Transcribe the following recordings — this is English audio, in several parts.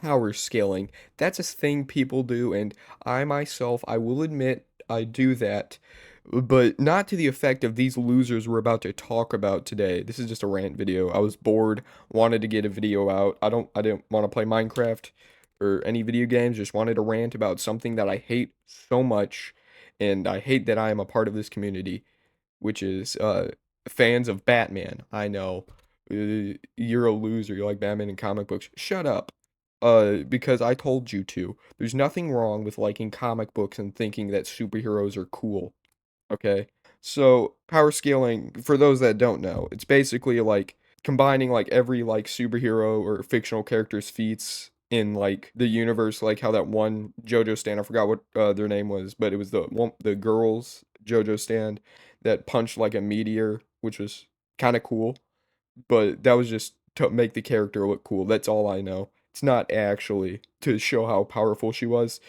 power scaling. That's a thing people do, and I myself, I will admit, I do that, but not to the effect of these losers we're about to talk about today. This is just a rant video. I was bored, wanted to get a video out. I didn't want to play Minecraft or any video games, just wanted to rant about something that I hate so much, and I hate that I am a part of this community, which is fans of Batman. I know. You're a loser. You like Batman and comic books. Shut up. Because I told you to. There's nothing wrong with liking comic books and thinking that superheroes are cool. Okay? So, power scaling, for those that don't know, it's basically like combining like every like superhero or fictional character's feats in like the universe, like how that one JoJo stand, I forgot what their name was, but it was the girls JoJo stand that punched like a meteor, which was kind of cool, but that was just to make the character look cool. That's all I know. It's not actually to show how powerful she was,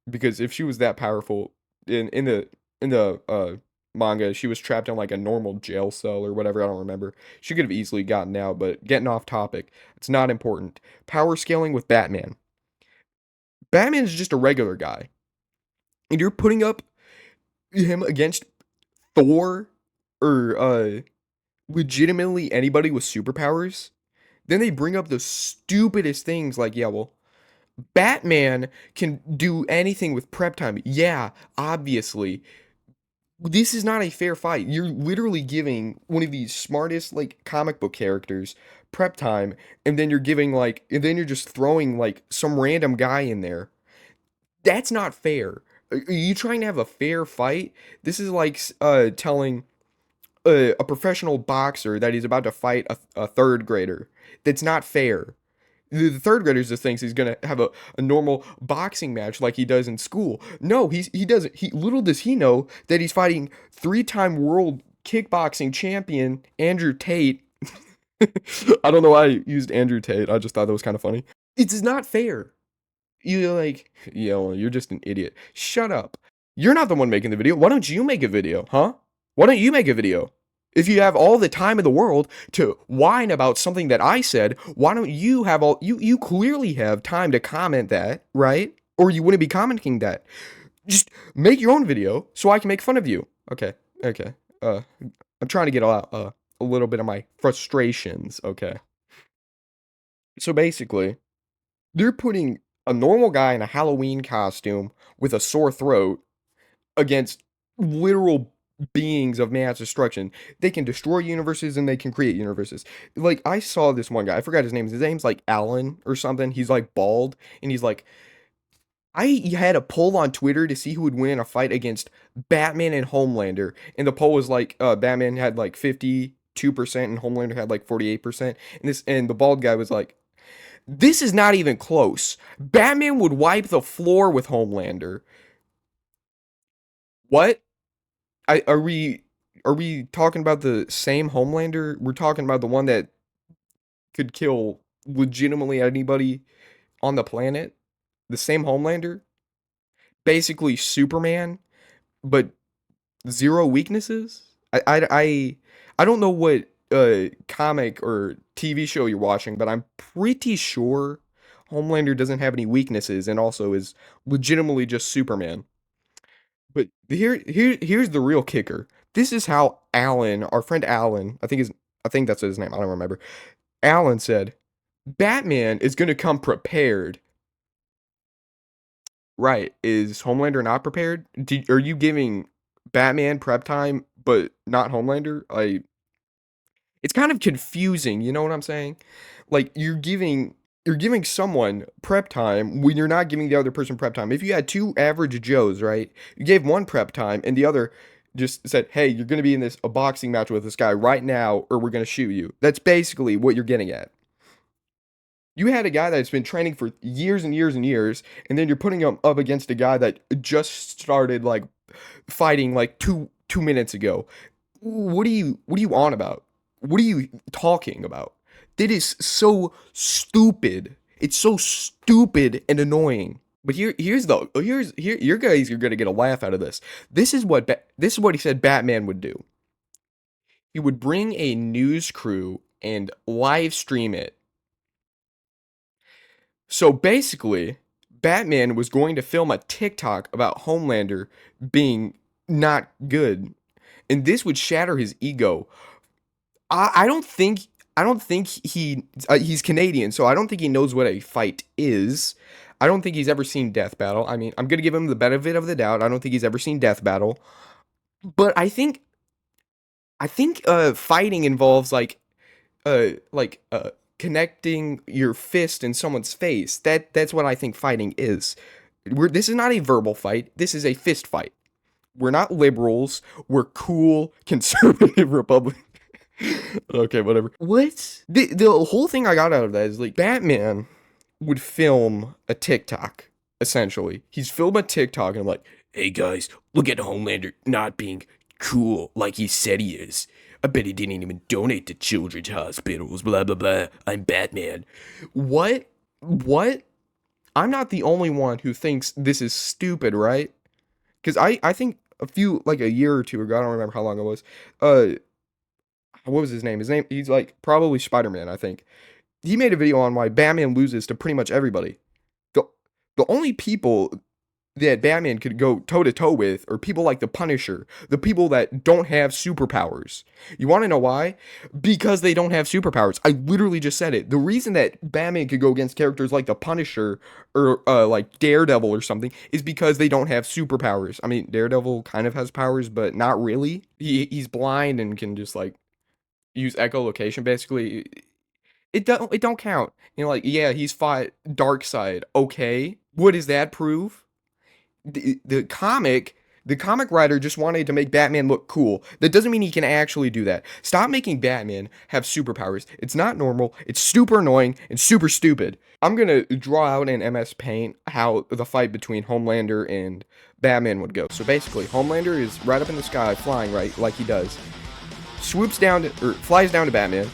because if she was that powerful in the manga, she was trapped in like a normal jail cell or whatever. I don't remember. She could have easily gotten out, but getting off topic, it's not important. Power scaling with Batman. Batman is just a regular guy, and you're putting up him against Thor or legitimately anybody with superpowers. Then they bring up the stupidest things like, yeah, well, Batman can do anything with prep time. Yeah, obviously. This is not a fair fight. You're literally giving one of these smartest like comic book characters prep time, and then and then you're just throwing like some random guy in there. That's not fair. Are you trying to have a fair fight? This is like telling a professional boxer that he's about to fight a third grader. That's not fair. The third grader just thinks he's gonna have a normal boxing match like he does in school. No, he doesn't. He little does he know that he's fighting three-time world kickboxing champion Andrew Tate. I don't know why I used Andrew Tate. I just thought that was kind of funny. It's not fair. You're like, yo, you're just an idiot. Shut up. You're not the one making the video. Why don't you make a video, huh? Why don't you make a video? If you have all the time in the world to whine about something that I said, why don't you have all you clearly have time to comment that, right? Or you wouldn't be commenting that. Just make your own video so I can make fun of you. Okay. Okay. I'm trying to get a little bit of my frustrations, okay? So basically, they're putting a normal guy in a Halloween costume with a sore throat against literal beings of mass destruction. They can destroy universes and they can create universes. Like I saw this one guy, I forgot his name. His name's like Alan or something. He's like bald and he's like I had a poll on Twitter to see who would win in a fight against Batman and Homelander. And the poll was like Batman had like 52% and Homelander had like 48%. And the bald guy was like, this is not even close. Batman would wipe the floor with Homelander. What? I are we talking about the same Homelander? We're talking about the one that could kill legitimately anybody on the planet? The same Homelander? Basically Superman, but zero weaknesses? I don't know what comic or TV show you're watching, but I'm pretty sure Homelander doesn't have any weaknesses and also is legitimately just Superman. But here's the real kicker. This is how Alan, our friend Alan, I think that's his name. I don't remember. Alan said, "Batman is going to come prepared." Right? Is Homelander not prepared? Are you giving Batman prep time, but not Homelander? It's kind of confusing. You know what I'm saying? Like you're giving someone prep time when you're not giving the other person prep time. If you had two average Joes, right? You gave one prep time and the other just said, "Hey, you're going to be in this a boxing match with this guy right now or we're going to shoot you." That's basically what you're getting at. You had a guy that's been training for years and years and years, and then you're putting him up against a guy that just started like fighting like two minutes ago. What are you on about? What are you talking about? That is so stupid. It's so stupid and annoying. But here your guys are gonna get a laugh out of this. This is what he said Batman would do. He would bring a news crew and live stream it. So basically, Batman was going to film a TikTok about Homelander being not good, and this would shatter his ego. I don't think he's Canadian, so I don't think he knows what a fight is. I don't think he's ever seen Death Battle. I mean, I'm gonna give him the benefit of the doubt. I don't think he's ever seen Death Battle, but I think fighting involves like connecting your fist in someone's face. That's what I think fighting is. This is not a verbal fight. This is a fist fight. We're not liberals. We're cool conservative Republicans. Okay, whatever. What? The whole thing I got out of that is like Batman would film a TikTok, essentially. He's filmed a TikTok and I'm like, hey guys, look at Homelander not being cool like he said he is. I bet he didn't even donate to children's hospitals, blah blah blah. I'm Batman. What? What? I'm not the only one who thinks this is stupid, right? Because I think like a year or two ago, I don't remember how long it was, what was his name? He's like probably Spider-Man, I think. He made a video on why Batman loses to pretty much everybody. The the only people that Batman could go toe to toe with are people like the Punisher, the people that don't have superpowers. You want to know why? Because they don't have superpowers. I literally just said it. The reason that Batman could go against characters like the Punisher or like Daredevil or something is because they don't have superpowers. I mean, Daredevil kind of has powers, but not really. He's blind and can just like use echolocation basically. It don't count. You know, like yeah, he's fought Darkseid. Okay, what does that prove? The comic writer just wanted to make Batman look cool. That doesn't mean he can actually do that. Stop making Batman have superpowers. It's not normal. It's super annoying and super stupid. I'm gonna draw out in MS Paint how the fight between Homelander and Batman would go. So basically, Homelander is right up in the sky, flying right like he does. Swoops down or flies down to Batman,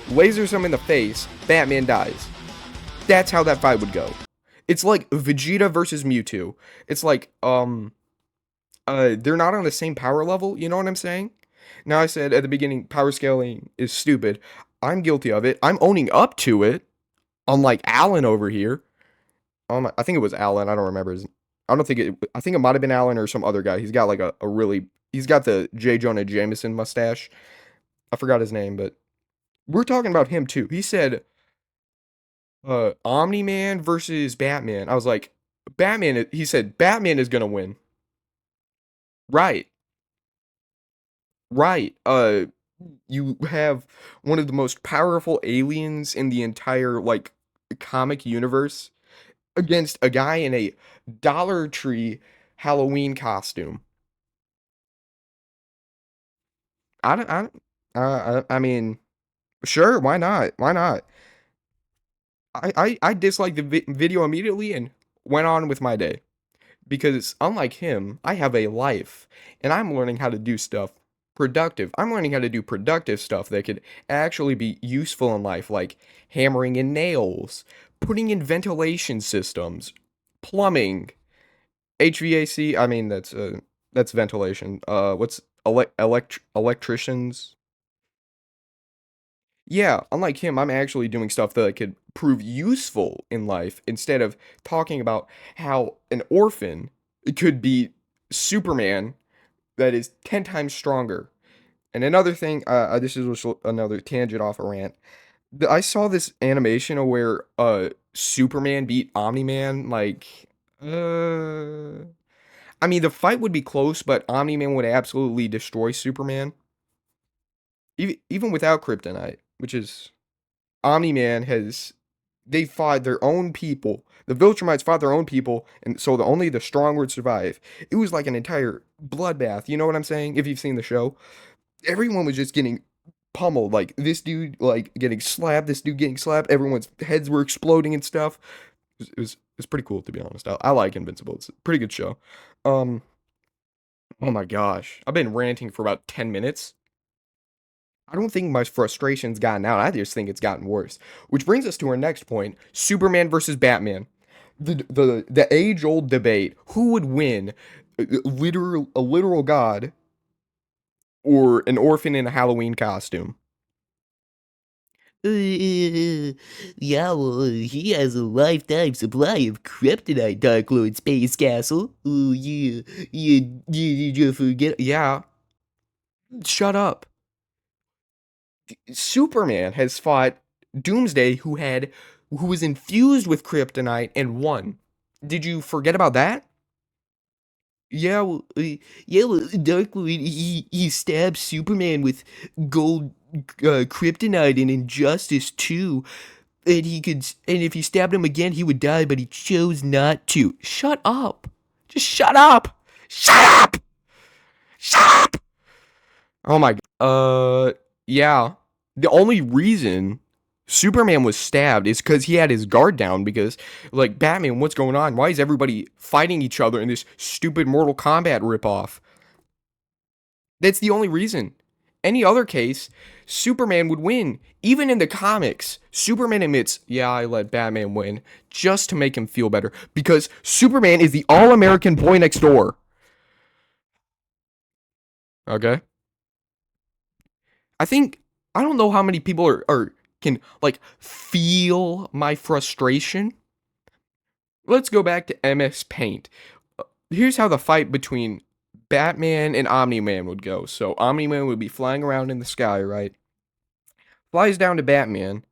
lasers him in the face. Batman dies. That's how that fight would go. It's like Vegeta versus Mewtwo. It's like they're not on the same power level, you know what I'm saying? Now I said at the beginning power scaling is stupid. I'm guilty of it. I'm owning up to it. Unlike Alan over here. I think it was Alan, I don't remember I think it might have been Alan or some other guy. He's got like a really he's got the J. Jonah Jameson mustache. I forgot his name, but we're talking about him too. He said Omni-Man versus Batman. I was like, he said Batman is gonna win. Right, right. You have one of the most powerful aliens in the entire like comic universe against a guy in a Dollar Tree Halloween costume. I mean, sure, why not? Why not? I disliked the video immediately and went on with my day. Because unlike him, I have a life and I'm learning how to do stuff productive. I'm learning how to do productive stuff that could actually be useful in life, like hammering in nails, putting in ventilation systems, plumbing, HVAC. I mean, that's ventilation. What's electricians? Yeah, unlike him, I'm actually doing stuff that could prove useful in life instead of talking about how an orphan could be Superman that is 10 times stronger. And another thing, this is just another tangent off a rant. I saw this animation of where Superman beat Omni-Man. Like, I mean, the fight would be close, but Omni-Man would absolutely destroy Superman, even without Kryptonite, which is Omni-Man has they fought their own people. The Viltrumites fought their own people, and so only the strong would survive. It was like an entire bloodbath. You know what I'm saying? If you've seen the show, everyone was just getting pummeled. Like this dude, like getting slapped. This dude getting slapped. Everyone's heads were exploding and stuff. It was pretty cool to be honest. I like Invincible. It's a pretty good show. Um. Oh my gosh, I've been ranting for about 10 minutes. I don't think my frustration's gotten out. I just think it's gotten worse. Which brings us to our next point: Superman versus Batman. The age old debate: who would win, a literal god or an orphan in a Halloween costume? Yeah, well, he has a lifetime supply of kryptonite, Dark Lord Space Castle. Oh, yeah. Did you forget? Yeah, shut up. Superman has fought Doomsday, who was infused with kryptonite and won. Did you forget about that? Yeah, well, Dark Lord, he stabbed Superman with gold kryptonite and Injustice too. And if he stabbed him again, he would die, but he chose not to. Shut up. Just shut up. Shut up. Shut up. Oh my. Yeah. The only reason Superman was stabbed is because he had his guard down. Because, like, Batman, what's going on? Why is everybody fighting each other in this stupid Mortal Kombat ripoff? That's the only reason. Any other case, Superman would win. Even in the comics, Superman admits, yeah, I let Batman win just to make him feel better because Superman is the all American boy next door. Okay? I think, I don't know how many people can, like, feel my frustration. Let's go back to MS Paint. Here's how the fight between Batman and Omni Man would go. So, Omni Man would be flying around in the sky, right? Flies down to Batman,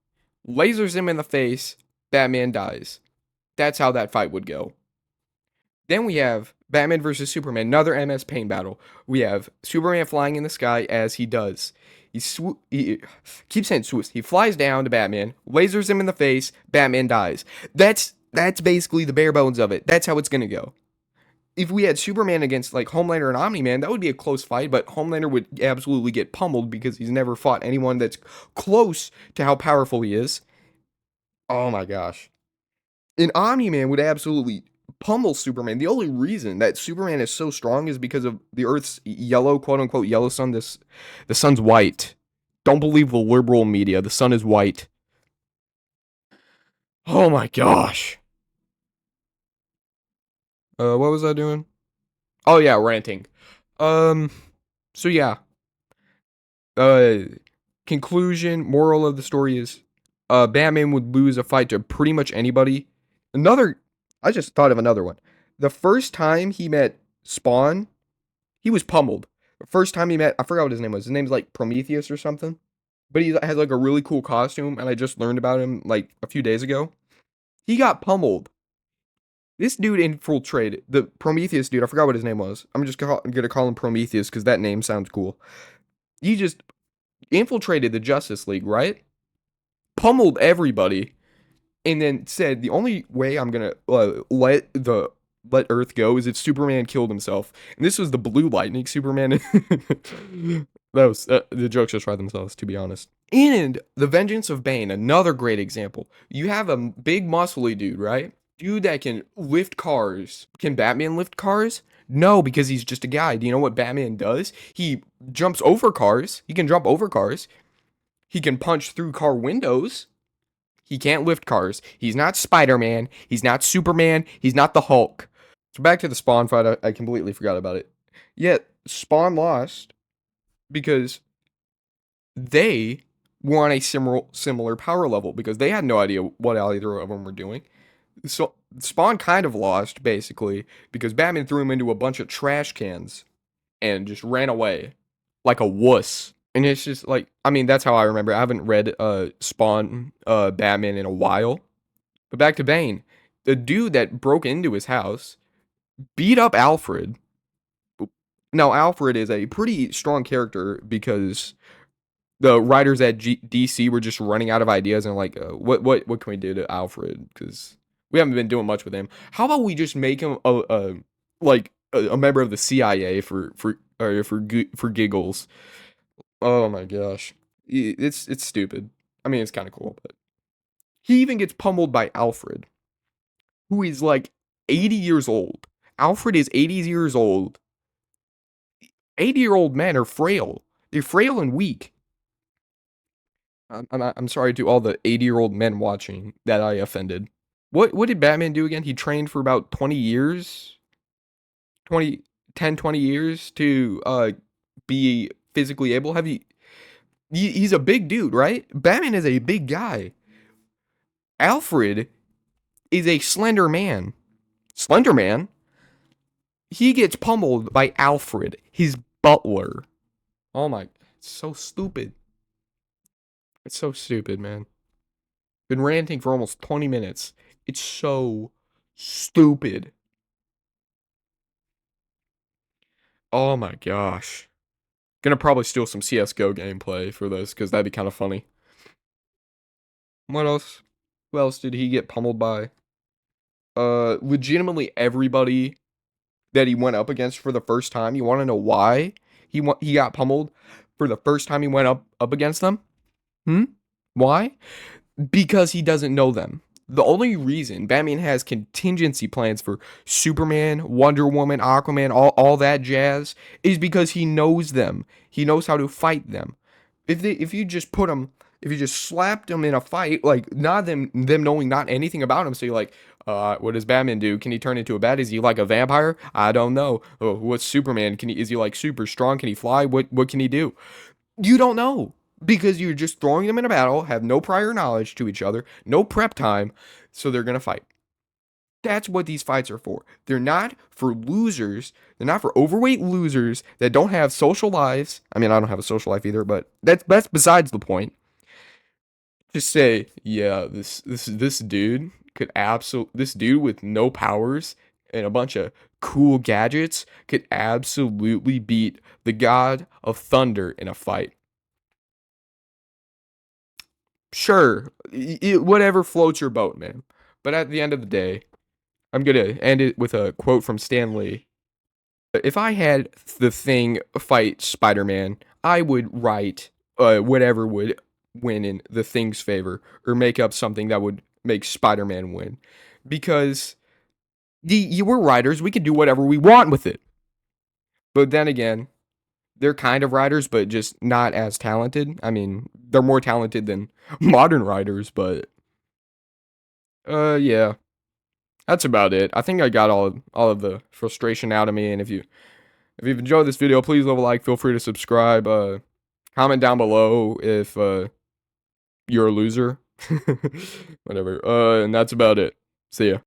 lasers him in the face, Batman dies. That's how that fight would go. Then we have Batman versus Superman, another MS Paint battle. We have Superman flying in the sky as he does. He keeps saying swoops. He flies down to Batman, lasers him in the face, Batman dies. That's basically the bare bones of it. That's how it's gonna go. If we had Superman against like Homelander and Omni Man, that would be a close fight, but Homelander would absolutely get pummeled because he's never fought anyone that's close to how powerful he is. Oh my gosh. And Omni Man would absolutely pummel Superman. The only reason that Superman is so strong is because of the Earth's yellow, quote unquote, yellow sun. The sun's white. Don't believe the liberal media. The sun is white. Oh my gosh. What was I doing? Oh yeah, ranting. Um, so yeah, uh conclusion moral of the story is Batman would lose a fight to pretty much anybody. Another I just thought of another one. The first time he met Spawn, he was pummeled. The first time he met, I forgot what his name was. His name's like Prometheus or something. But he has like a really cool costume and I just learned about him like a few days ago. He got pummeled. This dude infiltrated the Prometheus dude. I forgot what his name was. I'm just gonna call him Prometheus because that name sounds cool. He just infiltrated the Justice League, right? Pummeled everybody, and then said the only way I'm gonna let Earth go is if Superman killed himself. And this was the Blue Lightning Superman. that was the jokes just write themselves, to be honest. And the Vengeance of Bane, another great example. You have a big muscly dude, right? Dude that can lift cars. Can Batman lift cars? No, because he's just a guy. Do you know what Batman does? He jumps over cars. He can jump over cars. He can punch through car windows. He can't lift cars. He's not Spider-Man. He's not Superman. He's not the Hulk. So back to the Spawn fight. I completely forgot about it. Yet Spawn lost because they were on a similar power level because they had no idea what either of them were doing. So Spawn kind of lost basically because Batman threw him into a bunch of trash cans and just ran away like a wuss. And it's just like, I mean, that's how I remember. I haven't read Spawn Batman in a while. But back to Bane. The dude that broke into his house beat up Alfred. Now, Alfred is a pretty strong character because the writers at DC were just running out of ideas and like, what can we do to Alfred? Because we haven't been doing much with him. How about we just make him a member of the CIA for giggles? Oh my gosh, it's stupid. I mean, it's kind of cool, but he even gets pummeled by Alfred, who is like 80 years old. Alfred is 80 years old. 80-year-old men are frail. They're frail and weak. I'm sorry to all the 80-year-old men watching that I offended. What did Batman do again? He trained for about 20 years, 20 10 20 years to be physically able. Have you He's a big dude, right? Batman is a big guy. Alfred is a slender man. Slender Man? He gets pummeled by Alfred, his butler. Oh my, it's so stupid. It's so stupid, man. Been ranting for almost 20 minutes. It's so stupid. Oh my gosh. Gonna probably steal some CSGO gameplay for this because that'd be kind of funny. What else? Who else did he get pummeled by? Legitimately everybody that he went up against for the first time. You want to know why he got pummeled for the first time he went up against them? Hmm? Why? Because he doesn't know them. The only reason Batman has contingency plans for Superman, Wonder Woman, Aquaman, all that jazz is because he knows them. He knows how to fight them. If you just put them, if you just slapped them in a fight, like not them knowing not anything about him, so you're like, what does Batman do? Can he turn into a bat? Is he like a vampire? I don't know. Oh, what's Superman? Is he like super strong? Can he fly? What can he do? You don't know because you're just throwing them in a battle, have no prior knowledge to each other, no prep time, so they're going to fight. That's what these fights are for. They're not for losers. They're not for overweight losers that don't have social lives. I mean, I don't have a social life either, but that's besides the point. Just say, yeah, this dude could this dude with no powers and a bunch of cool gadgets could absolutely beat the god of thunder in a fight. Sure, whatever floats your boat, man. But at the end of the day, I'm gonna end it with a quote from Stan Lee. If I had the Thing fight Spider-Man, I would write whatever would win in the Thing's favor, or make up something that would make Spider-Man win, because we're writers, we can do whatever we want with it. But then again, they're kind of writers, but just not as talented. I mean, they're more talented than modern writers, but yeah, that's about it. I think I got all of the frustration out of me. And if you've enjoyed this video, please leave a like. Feel free to subscribe. Comment down below if you're a loser. Whatever. And that's about it. See ya.